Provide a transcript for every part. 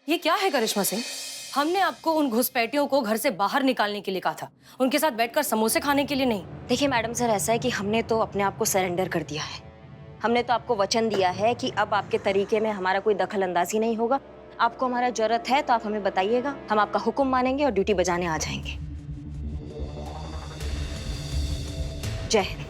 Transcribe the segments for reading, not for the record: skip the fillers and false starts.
ये क्या है करिश्मा सिंह? हमने आपको उन घुसपैठियों को घर से बाहर निकालने के लिए कहा था, उनके साथ बैठकर समोसे खाने के लिए नहीं। देखिए मैडम सर, ऐसा है कि हमने तो अपने आप को सरेंडर कर दिया है। हमने तो आपको वचन दिया है कि अब आपके तरीके में हमारा कोई दखल अंदाजी नहीं होगा। आपको हमारा जरूरत है तो आप हमें बताइएगा, हम आपका हुक्म मानेंगे और ड्यूटी बजाने आ जाएंगे। जय हिंद।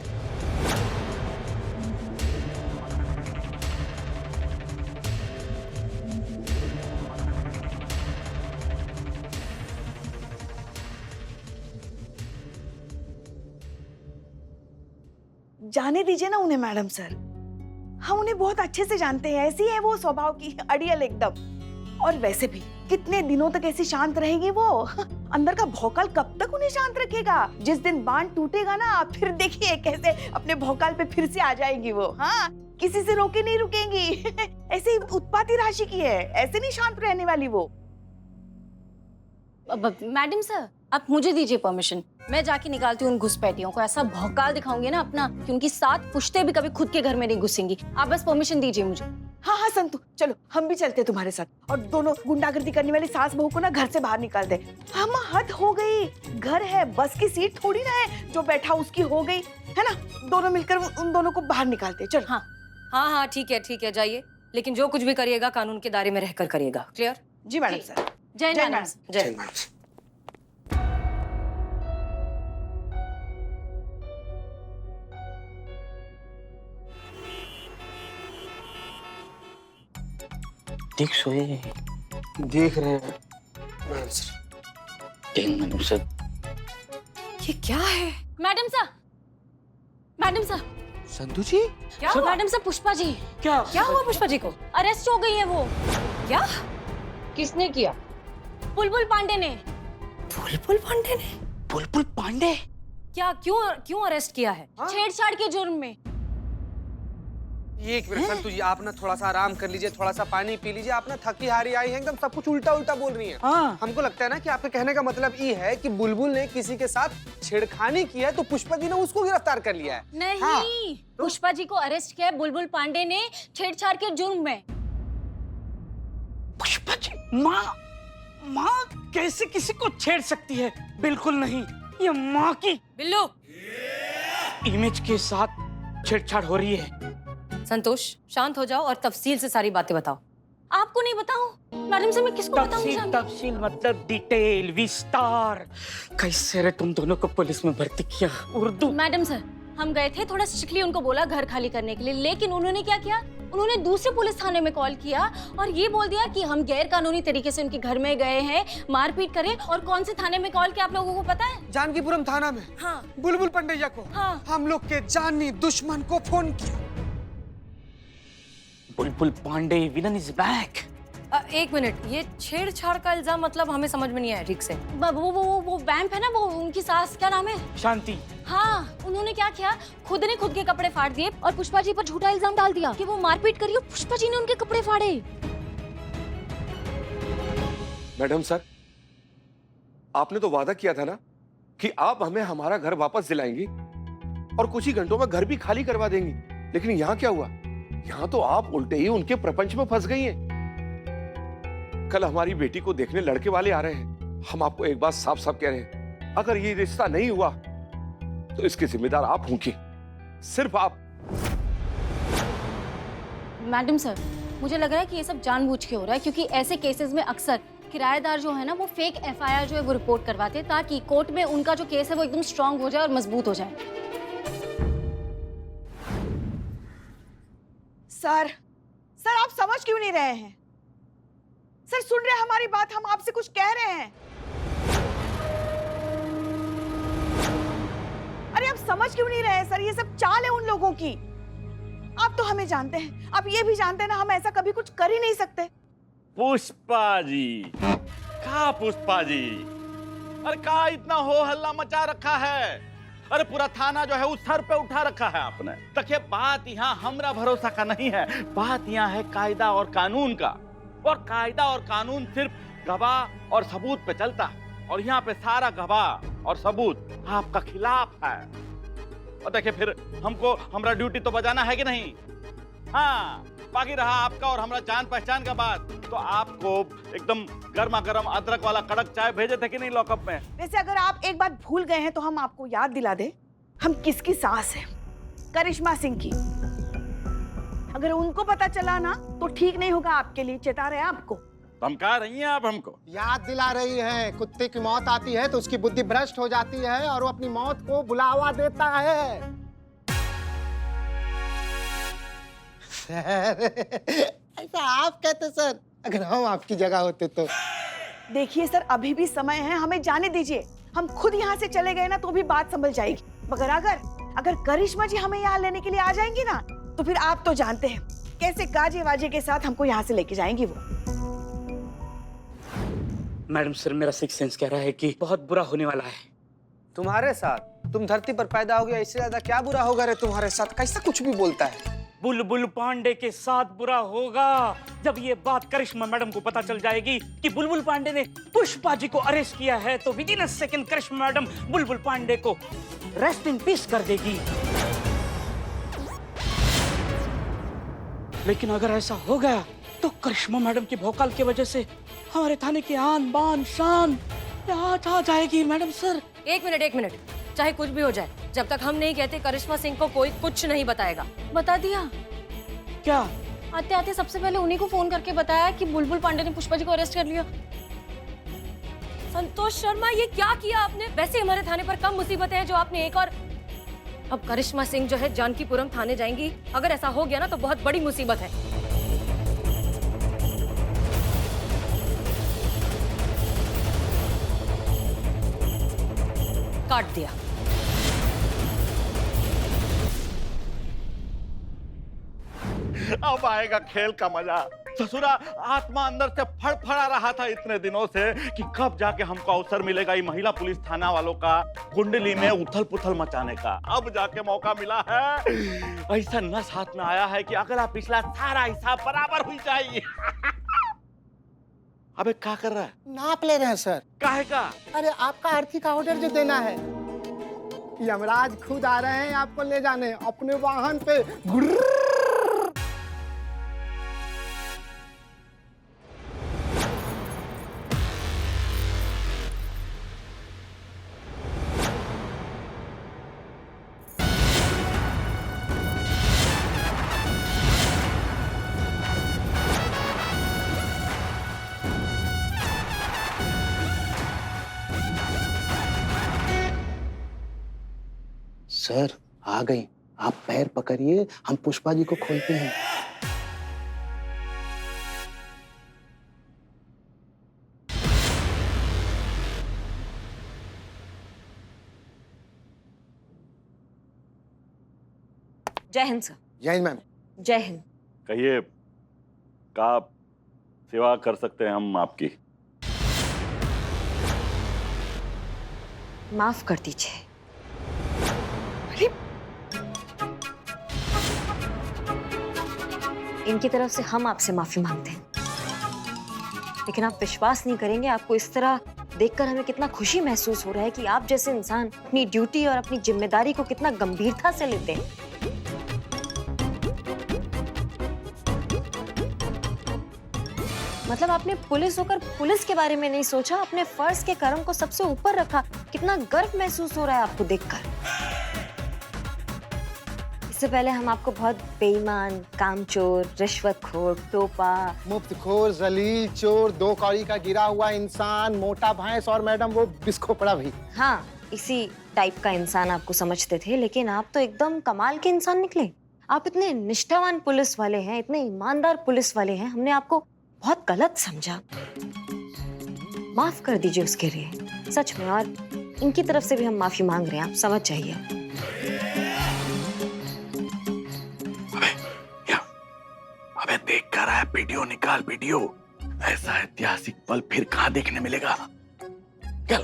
जाने दीजिए ना उन्हें मैडम सर, हम उन्हें बहुत अच्छे से जानते हैं। ऐसी है वो स्वभाव की, अड़ियल एकदम। और वैसे भी कितने दिनों तक ऐसी शांत रहेगी वो? अंदर का भौकाल कब तक उन्हें शांत रखेगा? जिस दिन बांध टूटेगा ना, आप फिर देखिए कैसे अपने भौकाल पे फिर से आ जाएगी वो। हाँ, किसी से रोके नहीं रुकेंगी। ऐसे ही उत्पाती राशि की है, ऐसे नहीं शांत रहने वाली वो। मैडम सर, आप मुझे दीजिए परमिशन, मैं जाके निकालती हूँ उन घुसपैठियों को। ऐसा भौकाल दिखाऊंगी ना अपना कि उनकी 7 पुश्ते भी कभी खुद के घर में नहीं घुसेंगी। आप बस परमिशन दीजिए मुझे। हाँ हाँ संतू, चलो हम भी चलते तुम्हारे साथ, और दोनों गुंडागर्दी करने वाली सास बहू को ना घर से बाहर निकाल दे। हम हद हो गई, घर है, बस की सीट थोड़ी ना है, जो बैठा उसकी हो गई है ना। दोनों मिलकर उन दोनों को बाहर निकालते। चलो। हाँ हाँ हाँ, ठीक है, जाइए, लेकिन जो कुछ भी करिएगा कानून के दायरे में रहकर करिएगा। क्लियर? जी मैडम सर। जय मैडम। जय। देख सोए देख रहे हैं मैडम सर। ये क्या है? मैडम सर संधू जी, क्या हुआ? Madam sir, Pushpa ji. क्या हुआ पुष्पा जी को? अरेस्ट हो गई है वो। क्या? किसने किया? बुलबुल पांडे ने। बुलबुल पांडे ने? बुलबुल पांडे? क्या, क्यों अरेस्ट किया है? छेड़छाड़ के जुर्म में। एक मिनट संतू जी, आप ना थोड़ा सा आराम कर लीजिए, थोड़ा सा पानी पी लीजिए। आप ना थकी हारी आई हैं, एकदम सब कुछ उल्टा उल्टा बोल रही हैं। हाँ। हमको लगता है ना कि आपके कहने का मतलब ये है कि बुलबुल ने किसी के साथ छेड़खानी की है, तो पुष्पा जी ने उसको गिरफ्तार कर लिया है। नहीं, हाँ। पुष्पा जी को अरेस्ट किया है बुलबुल पांडे ने छेड़छाड़ के जुर्म में। पुष्पा जी, माँ कैसे किसी को छेड़ सकती है? बिल्कुल नहीं, ये माँ की बिल्लू, इमेज के साथ छेड़छाड़ हो रही है। संतोष शांत हो जाओ और तफसील से सारी बातें बताओ। आपको नहीं बताऊं? मैडम से मैं किसको बताऊं? तफसील मतलब डिटेल, विस्तार। कैसे रे तुम दोनों को पुलिस में भर्ती किया? उर्दू। मैडम सर, हम गए थे, थोड़ा स्ट्रिक्टली उनको बोला घर खाली करने के लिए, लेकिन उन्होंने क्या किया? उन्होंने दूसरे पुलिस थाने में कॉल किया और ये बोल दिया कि हम गैर कानूनी तरीके से उनके घर में गए हैं, मारपीट करें। और कौन से थाने में कॉल किया आप लोगों को पता है? जानकीपुरम थाना में। हाँ। बुलबुल पंडेया को, हाँ। हम लोग के जानी दुश्मन को फोन किया। बुलबुल पांडे विलन इज बैक। एक मिनट, ये छेड़छाड़ का इल्जाम मतलब हमें समझ में नहीं आया ठीक से। वो वैम्प है ना, वो उनकी सास, क्या नाम है? शांति। हाँ, उन्होंने क्या किया, खुद ने खुद के कपड़े फाड़ दिए और पुष्पा जी पर झूठा इल्जाम डाल दिया कि वो मारपीट करी और पुष्पा जी ने उनके कपड़े फाड़े। मैडम सर, आपने तो वादा किया था ना कि आप हमें हमारा घर वापस दिलाएंगी और कुछ ही घंटों में घर भी खाली करवा देंगी, लेकिन यहाँ क्या हुआ? यहाँ तो आप उल्टे ही उनके प्रपंच में फंस गई हैं। कल हमारी बेटी को देखने लड़के वाले आ रहे हैं। हम आपको एक बात साफ साफ कह रहे हैं, अगर ये रिश्ता नहीं हुआ तो इसके जिम्मेदार आप होंगे, सिर्फ आप। मैडम सर, मुझे लग रहा है कि ये सब जानबूझ के हो रहा है, क्योंकि ऐसे केसेस में अक्सर किराएदार जो है ना, वो फेक एफआईआर जो है वो रिपोर्ट करवाते हैं, ताकि कोर्ट में उनका जो केस है वो एकदम स्ट्रांग हो जाए और मजबूत हो जाए। सर आप समझ क्यों नहीं रहे हैं? सर सुन रहे हैं हमारी बात, हम आपसे कुछ कह रहे हैं। अरे आप समझ क्यों नहीं रहे हैं सर? ये सब चाल है उन लोगों की। आप तो हमें जानते हैं, आप ये भी जानते हैं ना, हम ऐसा कभी कुछ कर ही नहीं सकते। पुष्पा जी, कहा पुष्पा जी? अरे कहा इतना हो हल्ला मचा रखा है? अरे पूरा थाना जो है उस सर पे उठा रखा है आपने। देखिए, बात यहाँ हमरा भरोसा का नहीं है, बात यहाँ है कायदा और कानून का। और कायदा और कानून सिर्फ गवाह और सबूत पे चलता है, और यहाँ पे सारा गवाह और सबूत आपका खिलाफ है। और देखिए, फिर हमको हमारा ड्यूटी तो बजाना है कि नहीं? हाँ, बाकी रहा आपका और हमारा जान पहचान का बात, तो आपको एकदम गर्मा गर्म अदरक वाला कड़क चाय भेजे थे कि नहीं लॉकअप में? वैसे अगर आप एक बात भूल गए हैं तो हम आपको याद दिला दें, हम किसकी सास हैं? करिश्मा सिंह की। अगर उनको पता चला ना तो ठीक नहीं होगा आपके लिए, चेता रहे आपको। धमका रही हैं आप हमको? याद दिला रही है, कुत्ते की मौत आती है तो उसकी बुद्धि भ्रष्ट हो जाती है और वो अपनी मौत को बुलावा देता है। सर, ऐसा आप कहते सर, अगर हम आपकी जगह होते तो। देखिए सर, अभी भी समय है, हमें जाने दीजिए। हम खुद यहाँ से चले गए ना तो भी बात संभल जाएगी, मगर अगर करिश्मा जी हमें यहाँ लेने के लिए आ जाएंगी ना तो फिर आप तो जानते हैं कैसे गाजे वाजे के साथ हमको यहाँ से लेके जाएंगी वो। मैडम सर, मेरा सिक्स सेंस कह रहा है कि बहुत बुरा होने वाला है। तुम्हारे साथ? तुम धरती पर पैदा हो गया, इससे ज्यादा क्या बुरा होगा रे तुम्हारे साथ? कैसा कुछ भी बोलता है। बुलबुल पांडे के साथ बुरा होगा जब ये बात करिश्मा मैडम को पता चल जाएगी कि बुलबुल पांडे ने पुष्पा जी को अरेस्ट किया है, तो within a second Karishma madam Bulbul Pandey को रेस्ट इन पीस कर देगी। लेकिन अगर ऐसा हो गया तो करिश्मा मैडम की भौकाल की वजह से हमारे थाने की आन बान शान आज आ जाएगी। मैडम सर, एक मिनट, चाहे कुछ भी हो जाए, जब तक हम नहीं कहते करिश्मा सिंह को कोई कुछ नहीं बताएगा। बता दिया क्या? आते आते सबसे पहले उन्हीं को फोन करके बताया कि बुलबुल पांडे ने पुष्पा जी को अरेस्ट कर लिया। संतोष शर्मा, ये क्या किया आपने? वैसे हमारे थाने पर कम मुसीबतें हैं जो आपने एक और। अब करिश्मा सिंह जो है जानकीपुरम थाने जाएंगी, अगर ऐसा हो गया ना तो बहुत बड़ी मुसीबत है। काट दिया। अब आएगा खेल का मजा। ससुरा आत्मा अंदर से फड़फड़ा रहा था इतने दिनों से कि कब जाके हमको अवसर मिलेगा ये महिला पुलिस थाना वालों का कुंडली में उथल पुथल मचाने का। अब जाके मौका मिला है। ऐसा नस हाथ में आया है कि अगला पिछला सारा हिसाब बराबर हुई चाहिए। अबे क्या कर रहा है? नाप ले रहे हैं सर। काहे का? अरे आपका आरती का ऑर्डर जो देना है, यमराज खुद आ रहे हैं आपको ले जाने अपने वाहन पे। सर आ गई, आप पैर पकड़िए, हम पुष्पा जी को खोलते हैं। जय हिंद सर। जय हिंद मैम। जय हिंद। कहिए, का सेवा कर सकते हैं हम आपकी? माफ कर दीजिए। इनकी तरफ से हम आपसे माफी मांगते हैं, लेकिन आप विश्वास नहीं करेंगे, आपको इस तरह देखकर हमें कितना खुशी महसूस हो रहा है कि आप जैसे इंसान अपनी ड्यूटी और अपनी जिम्मेदारी को कितना गंभीरता से लेते हैं। मतलब आपने पुलिस होकर पुलिस के बारे में नहीं सोचा, अपने फर्ज के कर्म को सबसे ऊपर रखा। कितना गर्व महसूस हो रहा है आपको देखकर। इससे पहले हम आपको बहुत बेईमान, कामचोर, रिश्वतखोर, टोपा, मुफ्तखोर, जलील, चोर, दो कौड़ी का गिरा हुआ इंसान, मोटा भैंस और मैडम वो बिस्खोपड़ा भी। हाँ, इसी टाइप का इंसान आपको समझते थे, लेकिन आप तो एकदम कमाल के इंसान निकले। आप इतने निष्ठावान पुलिस वाले हैं, इतने ईमानदार पुलिस वाले हैं, हमने आपको बहुत गलत समझा। माफ कर दीजिए उसके लिए, सच में। और इनकी तरफ से भी हम माफी मांग रहे हैं, आप समझ जाइए। अबे देख कर आया, वीडियो निकाल, वीडियो। ऐसा ऐतिहासिक पल फिर कहाँ देखने मिलेगा। चल।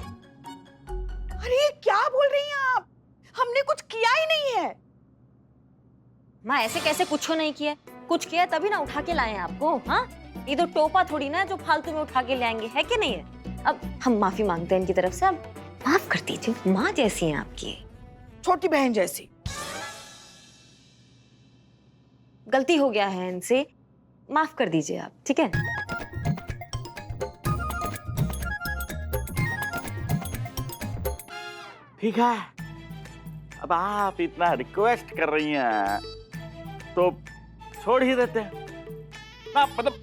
अरे क्या बोल रही हैं आप? हमने कुछ किया ही नहीं है। माँ ऐसे कैसे कुछ नहीं किया? कुछ किया तभी ना उठा के लाए हैं आपको। हाँ, ये तो टोपा थोड़ी ना जो फालतू में उठा के ले आएंगे, है कि नहीं है? अब हम माफी मांगते हैं इनकी तरफ से, अब माफ कर दीजिए। माँ जैसी हैं आपकी, छोटी बहन जैसी। गलती हो गया है इनसे, माफ कर दीजिए आप, ठीक है? ठीक है, अब आप इतना रिक्वेस्ट कर रही हैं तो छोड़ ही देते हैं ना, मतलब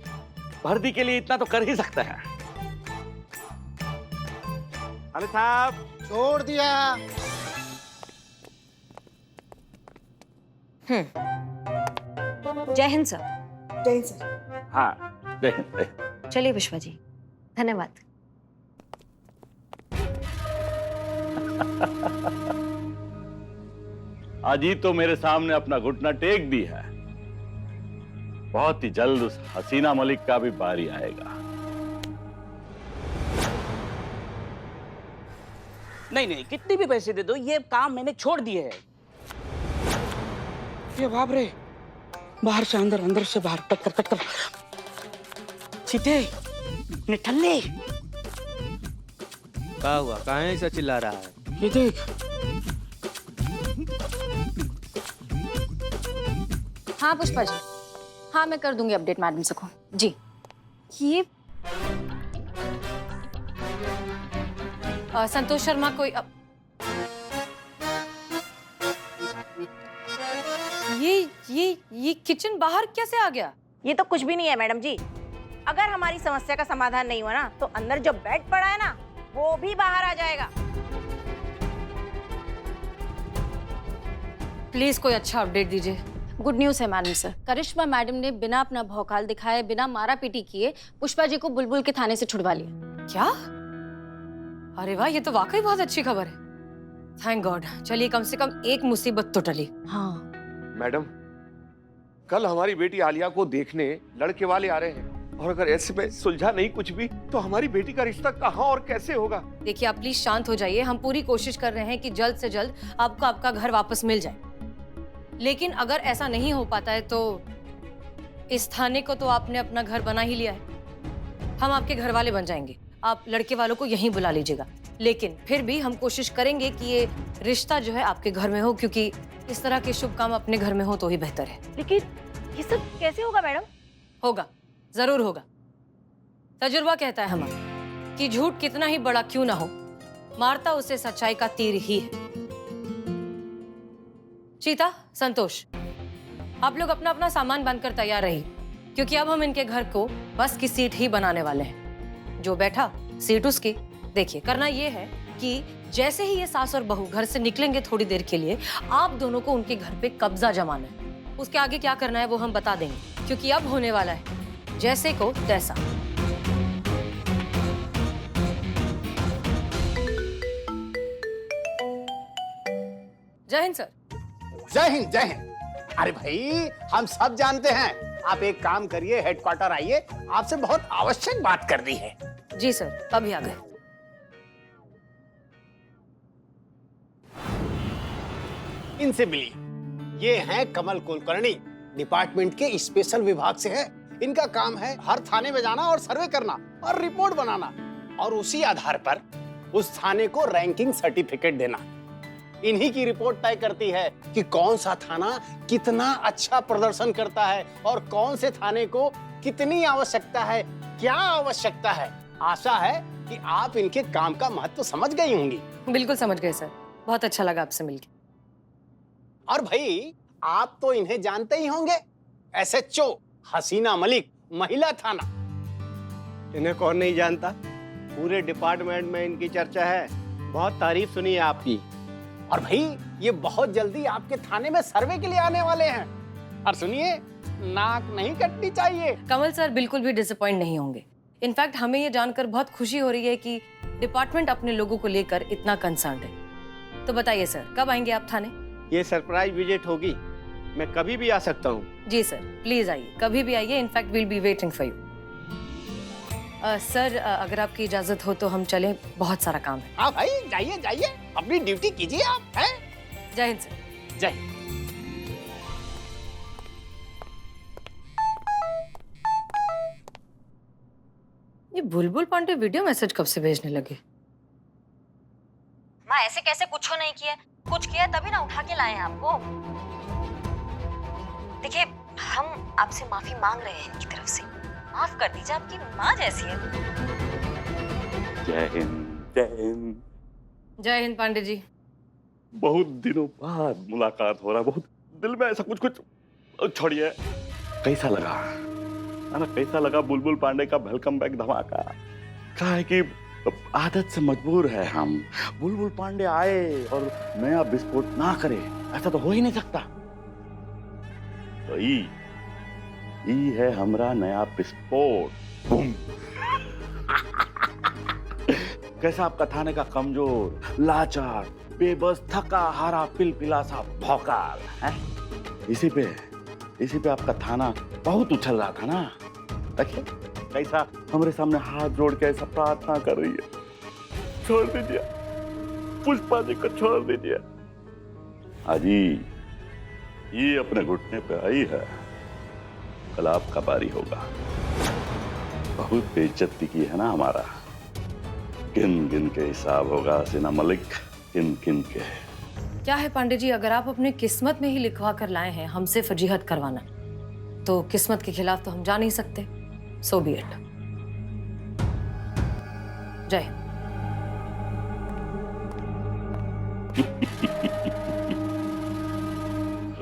भर्ती के लिए इतना तो कर ही सकते हैं। अरे साहब, छोड़ दिया। जय हिंद सर। जय सर। हाँ देखें। चलिए पुष्पा जी, धन्यवाद। आज ही तो मेरे सामने अपना घुटना टेक दी है, बहुत ही जल्द उस हसीना मलिक का भी बारी आएगा। नहीं नहीं, कितने भी पैसे दे दो, ये काम मैंने छोड़ दिए है। ये बाप रे, बाहर से अंदर, अंदर से बाहर, टक्कर टक्कर, सीधे निठल्ले। क्या हुआ, कहाँ ऐसा चिल्ला रहा है? ये देख। हाँ पुष्पा जी, हाँ मैं कर दूंगी अपडेट मैडम से को जी। ये संतोष शर्मा कोई ये किचन बाहर कैसे आ गया? ये तो कुछ भी नहीं है मैडम जी। अगर हमारी समस्या का समाधान नहीं हुआ ना, तो अंदर जो बेड पड़ा है ना, वो भी बाहर आ जाएगा। प्लीज कोई अच्छा अपडेट दीजिए। गुड न्यूज़ है मैडम सर, करिश्मा मैडम ने बिना अपना भौकाल दिखाए, बिना मारा पीटी किए पुष्पा जी को बुलबुल के थाने से छुड़वा लिया। क्या? अरे वाह, ये तो वाकई बहुत अच्छी खबर है। Thank God. चलिए, कम से कम एक मुसीबत तो टली। हाँ मैडम, कल हमारी बेटी आलिया को देखने लड़के वाले आ रहे हैं, और अगर ऐसे में सुलझा नहीं कुछ भी, तो हमारी बेटी का रिश्ता कहाँ और कैसे होगा? देखिए, आप प्लीज शांत हो जाइए। हम पूरी कोशिश कर रहे हैं कि जल्द से जल्द आपको आपका घर वापस मिल जाए, लेकिन अगर ऐसा नहीं हो पाता है तो इस थाने को तो आपने अपना घर बना ही लिया है। हम आपके घर वाले बन जाएंगे, आप लड़के वालों को यहीं बुला लीजिएगा, लेकिन फिर भी हम कोशिश करेंगे कि ये रिश्ता जो है आपके घर में हो, क्योंकि इस तरह के शुभ काम अपने घर में हो तो ही बेहतर है। लेकिन ये सब कैसे होगा मैडम? होगा, जरूर होगा। तजुर्बा कहता है हमारा कि झूठ कितना ही बड़ा क्यों ना हो, मारता उसे सच्चाई का तीर ही है। चीता, संतोष, आप लोग अपना अपना सामान बांधकर तैयार रहिए, क्योंकि अब हम इनके घर को बस की सीट ही बनाने वाले हैं। जो बैठा सीट उसकी। देखिए, करना ये है कि जैसे ही ये सास और बहू घर से निकलेंगे थोड़ी देर के लिए, आप दोनों को उनके घर पे कब्जा जमाना है। उसके आगे क्या करना है वो हम बता देंगे, क्योंकि अब होने वाला है जैसे को तैसा। जय हिंद सर। जय हिंद, जय हिंद। अरे भाई, हम सब जानते हैं। आप एक काम करिए, हेडक्वार्टर आइए, आपसे बहुत आवश्यक बात करनी है। जी सर, अभी आ गए। इनसे मिलिए। ये हैं कमल कुलकर्णी, डिपार्टमेंट के स्पेशल विभाग से है। इनका काम है हर थाने में जाना और सर्वे करना और रिपोर्ट बनाना, और उसी आधार पर उस थाने को रैंकिंग सर्टिफिकेट देना। इन्हीं की रिपोर्ट तय करती है कि कौन सा थाना कितना अच्छा प्रदर्शन करता है और कौन से थाने को कितनी आवश्यकता है, क्या आवश्यकता है। आशा है कि आप इनके काम का महत्व समझ गई होंगी। बिल्कुल समझ गए सर, बहुत अच्छा लगा आपसे मिलकर। और भाई, आप तो इन्हें जानते ही होंगे, SHO हसीना मलिक, महिला थाना। इन्हें कौन नहीं जानता, पूरे डिपार्टमेंट में इनकी चर्चा है, बहुत तारीफ सुनी है आपकी। और भाई, ये बहुत जल्दी आपके थाने में सर्वे के लिए आने वाले हैं। और सुनिए, नाक नहीं कटनी चाहिए। कमल सर बिल्कुल भी डिसअपॉइंट नहीं होंगे। इनफैक्ट हमें ये जानकर बहुत खुशी हो रही है कि डिपार्टमेंट अपने लोगों को लेकर इतना कंसर्न्ड है। तो बताइए सर, कब आएंगे आप थाने? ये सरप्राइज विजिट होगी, मैं कभी भी आ सकता हूँ। जी सर, प्लीज आइए, कभी भी आइए। In fact we'll be waiting for you. Sir, अगर आपकी इजाजत हो तो हम चलें, बहुत सारा काम है। हाँ भाई, जाइए जाइए, अपनी ड्यूटी कीजिए आप। हैं? जय हिंद सर। जय हिंद। ये बुलबुल पांडे वीडियो मैसेज कब से भेजने लगे? माँ, ऐसे कैसे कुछ नहीं किया, कुछ किया तभी ना उठा के लाए हैं आपको। देखिए, हम आपसे माफी मांग रहे हैं इनकी तरफ से। माफ कर दीजिए, आपकी माँ जैसी है। जय हिंद, जय हिंद। जय हिंद पांडे जी। बहुत दिनों बाद मुलाकात हो रहा, बहुत दिल में ऐसा कुछ कुछ। छोड़िए, कैसा लगा है ना, कैसा लगा बुलबुल पांडे का वेलकम बैक धमाका? क्या है कि आदत से मजबूर है हम। बुलबुल पांडे आए और नया विस्फोट ना करे, ऐसा तो हो ही नहीं सकता। तो ई है हमारा नया विस्फोट। बूम। कैसा आपका थाने का कमजोर, लाचार, बेबस, थका हारा, पिलपिला सा भौकाल है? इसी पे आपका थाना बहुत उछल रहा था ना। देखिए कैसा हमारे सामने हाथ जोड़ के ऐसा प्रार्थना कर रही है। छोड़ दीजिए पुष्पा जी को, छोड़ दीजिए। अजी ये अपने घुटने पे आई है, कल आपका बारी होगा। बहुत बेइज्जती की है ना हमारा, गिन गिन के हिसाब होगा सिना मलिक, गिन गिन के। क्या है पांडे जी, अगर आप अपने किस्मत में ही लिखवा कर लाए हैं हमसे फजीहत करवाना, तो किस्मत के खिलाफ तो हम जा नहीं सकते। सो बी इट। जय हिंद।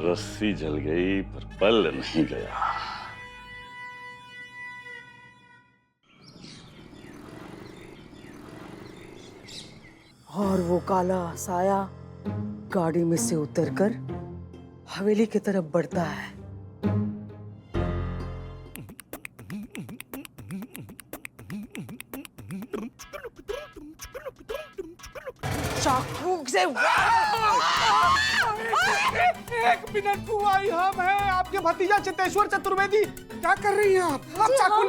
रस्सी जल गई पर बल नहीं गया। और वो काला साया गाड़ी में से उतरकर हवेली की तरफ बढ़ता है। चाकू से एक मिनट हुआ ही, हम हैं आपके भतीजा चितेश्वर चतुर्वेदी। क्या कर रही हैं आप? चाकू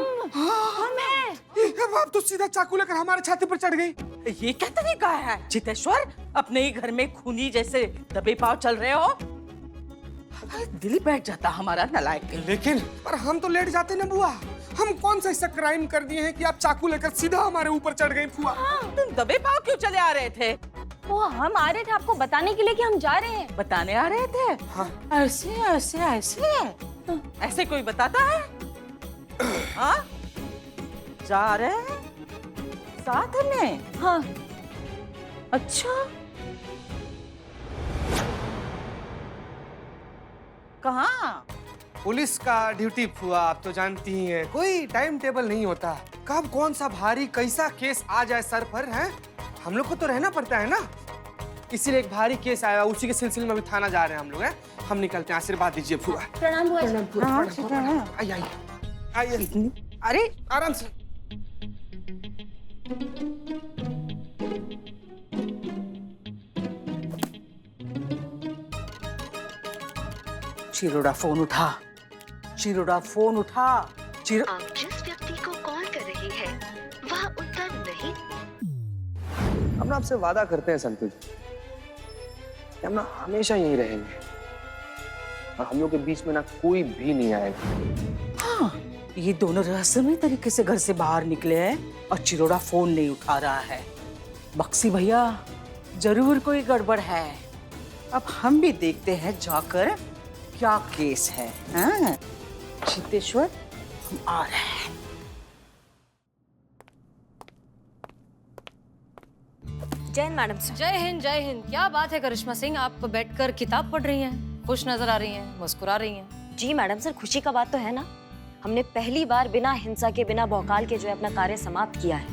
आप तो सीधा चाकू लेकर हमारे छाती पर चढ़ गई। ये क्या तरीका है चितेश्वर? अपने ही घर में खूनी जैसे दबे पाव चल रहे हो। दिल ही बैठ जाता हमारा नालायक। लेकिन पर हम तो लेट जाते ना बुआ। हम कौन सा ऐसा क्राइम कर दिए हैं कि आप चाकू लेकर सीधा हमारे ऊपर चढ़ गई फुआ? तुम दबे पाव क्यों चले आ रहे थे? वो हम आ रहे थे आपको बताने के लिए कि हम जा रहे हैं। बताने आ रहे थे? हाँ। ऐसे ऐसे ऐसे ऐसे कोई बताता है? हाँ? जा रहे हैं साथ में? हाँ। अच्छा, कहाँ? पुलिस का ड्यूटी फुआ, आप तो जानती ही हैं, कोई टाइम टेबल नहीं होता। कब कौन सा भारी कैसा केस आ जाए सर पर, है हम लोग को तो रहना पड़ता है ना। इसीलिए एक भारी केस आया, उसी के सिलसिले में अभी थाना जा रहे हैं हम लोग। हैं हम निकलते हैं, आशीर्वाद दीजिए फुआ। प्रणाम बुआ जी। आइए आइए। अरे आराम से। चिरोड़ा फोन उठा, चिरोड़ा फोन उठा। आप जिस व्यक्ति को कॉल कर रही हैं वह उत्तर नहीं। हम ना आपसे वादा करते हैं संतु जी, हम ना हमेशा यहीं रहेंगे और हम लोग के बीच में ना कोई भी नहीं आएगा। हाँ, ये दोनों रहस्यमय तरीके से घर से बाहर निकले हैं और चिरोड़ा फोन नहीं उठा रहा है। बक्सी भैया, जरूर कोई गड़बड़ है। अब हम भी देखते हैं जाकर क्या केस है। हाँ? चितेश्वर, हम आ रहे हैं। जय हिंद मैडम सर। जय हिंद, जय हिंद। क्या बात है करिश्मा सिंह, आप बैठकर किताब पढ़ रही हैं, खुश नजर आ रही हैं, मुस्कुरा रही हैं। जी मैडम सर, खुशी का बात तो है ना, हमने पहली बार बिना हिंसा के, बिना भौकाल के जो है अपना कार्य समाप्त किया है।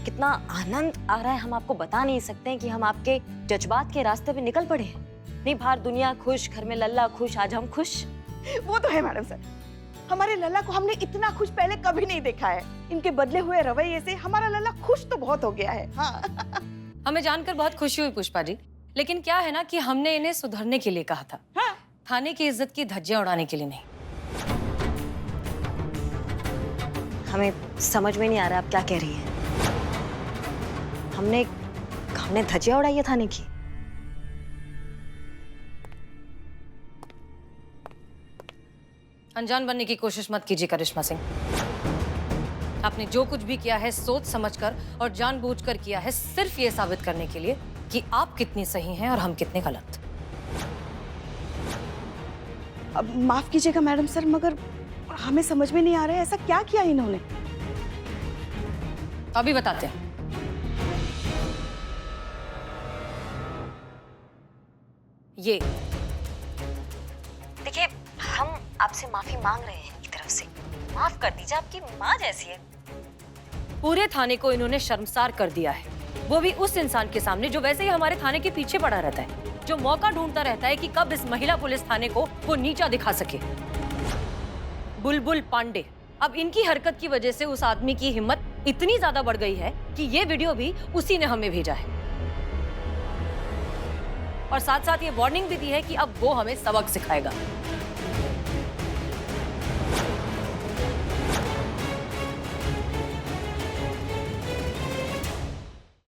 कितना आनंद आ रहा है, हम आपको बता नहीं सकते हैं कि हम आपके जज्बात के रास्ते पे निकल पड़े हैं। नहीं, बाहर दुनिया खुश, घर में लल्ला खुश, आज हम खुश। वो तो है मैडम सर, हमारे लल्ला को हमने इतना खुश पहले कभी नहीं देखा है। इनके बदले हुए रवैये से हमारा लल्ला खुश तो बहुत हो गया है। हाँ। हमें जानकर बहुत खुशी हुई पुष्पा जी, लेकिन क्या है ना कि हमने इन्हें सुधरने के लिए कहा था। हाँ। थाने की इज्जत की धज्जियां उड़ाने के लिए नहीं। हमें समझ में नहीं आ रहा आप क्या कह रही हैं। हमने धज्जियां उड़ाई है थाने की। अनजान बनने की कोशिश मत कीजिए करिश्मा सिंह। आपने जो कुछ भी किया है सोच समझकर और जानबूझकर किया है, सिर्फ ये साबित करने के लिए कि आप कितनी सही हैं और हम कितने गलत। अब माफ कीजिएगा मैडम सर, मगर हमें समझ में नहीं आ रहा है ऐसा क्या किया इन्होंने। अभी बताते हैं। ये देखिए, हम आपसे माफी मांग रहे हैं एक तरफ से। माफ कर दीजिए, आपकी माँ जैसी है। पूरे थाने को इन्होंने शर्मसार कर दिया है, वो भी उस इंसान के सामने जो वैसे ही हमारे थाने के पीछे पड़ा रहता है, जो मौका ढूंढता रहता है कि कब इस महिला पुलिस थाने को वो नीचा दिखा सके। बुलबुल पांडे। अब इनकी हरकत की वजह से उस आदमी की हिम्मत इतनी ज्यादा बढ़ गई है कि ये वीडियो भी उसी ने हमें भेजा है, और साथ साथ ये वार्निंग भी दी है कि अब वो हमें सबक सिखाएगा।